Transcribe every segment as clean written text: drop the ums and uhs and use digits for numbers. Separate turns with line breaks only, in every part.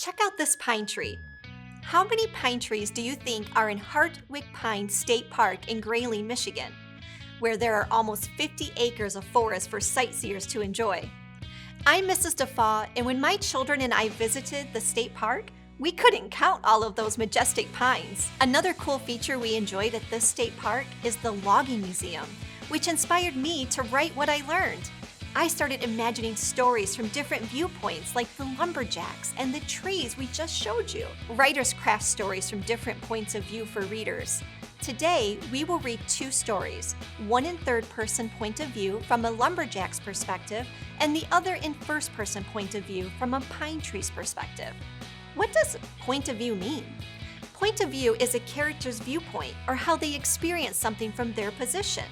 Check out this pine tree. How many pine trees do you think are in Hartwick Pine State Park in Grayling, Michigan, where there are almost 50 acres of forest for sightseers to enjoy? I'm Mrs. DeFauw, and when my children and I visited the state park, we couldn't count all of those majestic pines. Another cool feature we enjoyed at this state park is the logging museum, which inspired me to write what I learned. I started imagining stories from different viewpoints like the lumberjacks and the trees we just showed you. Writers craft stories from different points of view for readers. Today, we will read two stories, one in third-person point of view from a lumberjack's perspective and the other in first-person point of view from a pine tree's perspective. What does point of view mean? Point of view is a character's viewpoint or how they experience something from their position.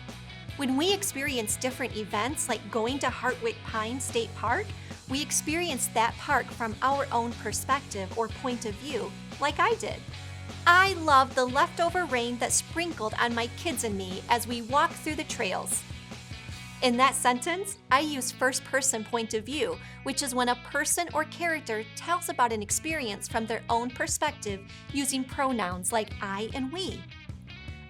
When we experience different events like going to Hartwick Pine State Park, we experience that park from our own perspective or point of view, like I did. I love the leftover rain that sprinkled on my kids and me as we walked through the trails. In that sentence, I use first-person point of view, which is when a person or character tells about an experience from their own perspective using pronouns like I and we.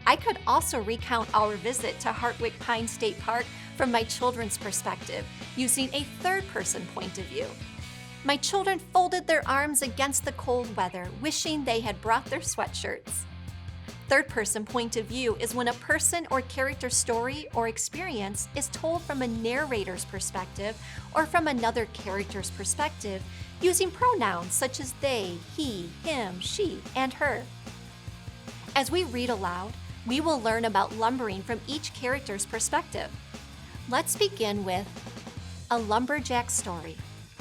I could also recount our visit to Hartwick Pine State Park from my children's perspective, using a third-person point of view. My children folded their arms against the cold weather, wishing they had brought their sweatshirts. Third-person point of view is when a person or character story or experience is told from a narrator's perspective or from another character's perspective, using pronouns such as they, he, him, she, and her. As we read aloud, we will learn about lumbering from each character's perspective. Let's begin with a lumberjack story.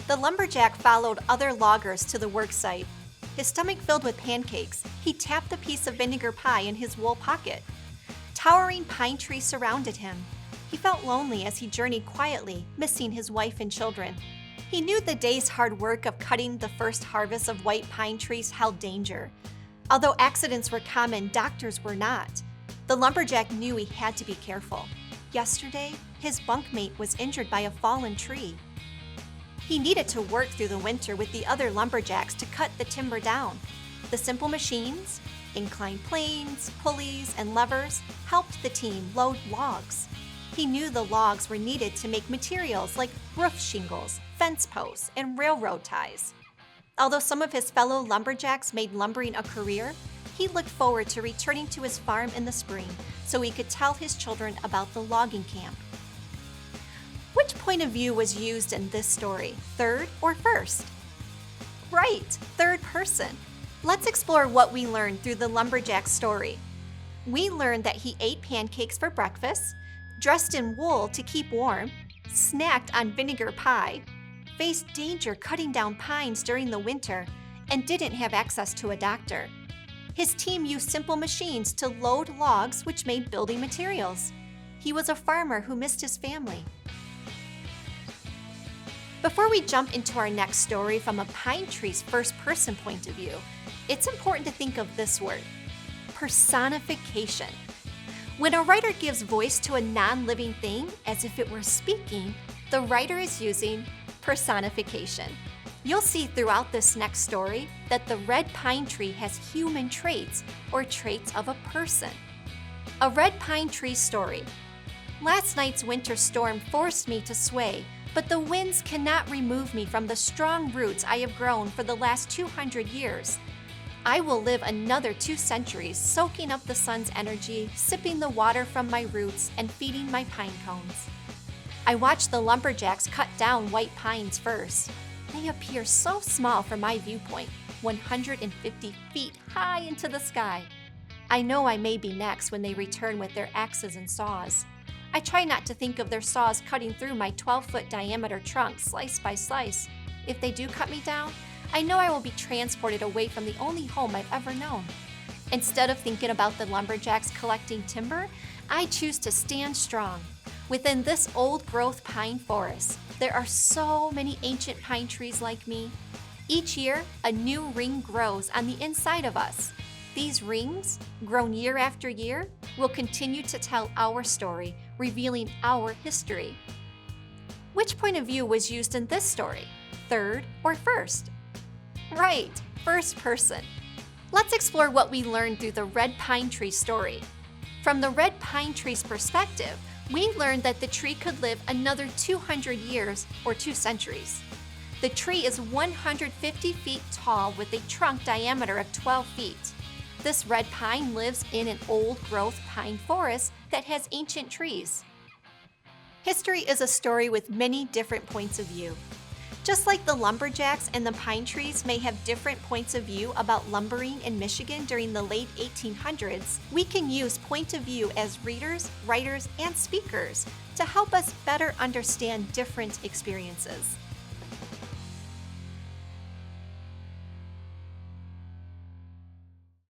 The lumberjack followed other loggers to the worksite. His stomach filled with pancakes, he tapped a piece of vinegar pie in his wool pocket. Towering pine trees surrounded him. He felt lonely as he journeyed quietly, missing his wife and children. He knew the day's hard work of cutting the first harvest of white pine trees held danger. Although accidents were common, doctors were not. The lumberjack knew he had to be careful. Yesterday, his bunkmate was injured by a fallen tree. He needed to work through the winter with the other lumberjacks to cut the timber down. The simple machines, inclined planes, pulleys, and levers helped the team load logs. He knew the logs were needed to make materials like roof shingles, fence posts, and railroad ties. Although some of his fellow lumberjacks made lumbering a career, he looked forward to returning to his farm in the spring so he could tell his children about the logging camp. Which point of view was used in this story, third or first? Right, third person. Let's explore what we learned through the lumberjack story. We learned that he ate pancakes for breakfast, dressed in wool to keep warm, snacked on vinegar pie, faced danger cutting down pines during the winter, and didn't have access to a doctor. His team used simple machines to load logs, which made building materials. He was a farmer who missed his family. Before we jump into our next story from a pine tree's first-person point of view, it's important to think of this word, personification. When a writer gives voice to a non-living thing as if it were speaking, the writer is using personification. You'll see throughout this next story that the red pine tree has human traits or traits of a person. A red pine tree story. Last night's winter storm forced me to sway, but the winds cannot remove me from the strong roots I have grown for the last 200 years. I will live another 2 centuries soaking up the sun's energy, sipping the water from my roots, and feeding my pine cones. I watched the lumberjacks cut down white pines first. They appear so small from my viewpoint, 150 feet high into the sky. I know I may be next when they return with their axes and saws. I try not to think of their saws cutting through my 12-foot diameter trunk slice by slice. If they do cut me down, I know I will be transported away from the only home I've ever known. Instead of thinking about the lumberjacks collecting timber, I choose to stand strong. Within this old-growth pine forest, there are so many ancient pine trees like me. Each year, a new ring grows on the inside of us. These rings, grown year after year, will continue to tell our story, revealing our history. Which point of view was used in this story, third or first? Right, first person. Let's explore what we learned through the red pine tree story. From the red pine tree's perspective, we learned that the tree could live another 200 years or 2 centuries. The tree is 150 feet tall with a trunk diameter of 12 feet. This red pine lives in an old-growth pine forest that has ancient trees. History is a story with many different points of view. Just like the lumberjacks and the pine trees may have different points of view about lumbering in Michigan during the late 1800s, we can use point of view as readers, writers, and speakers to help us better understand different experiences.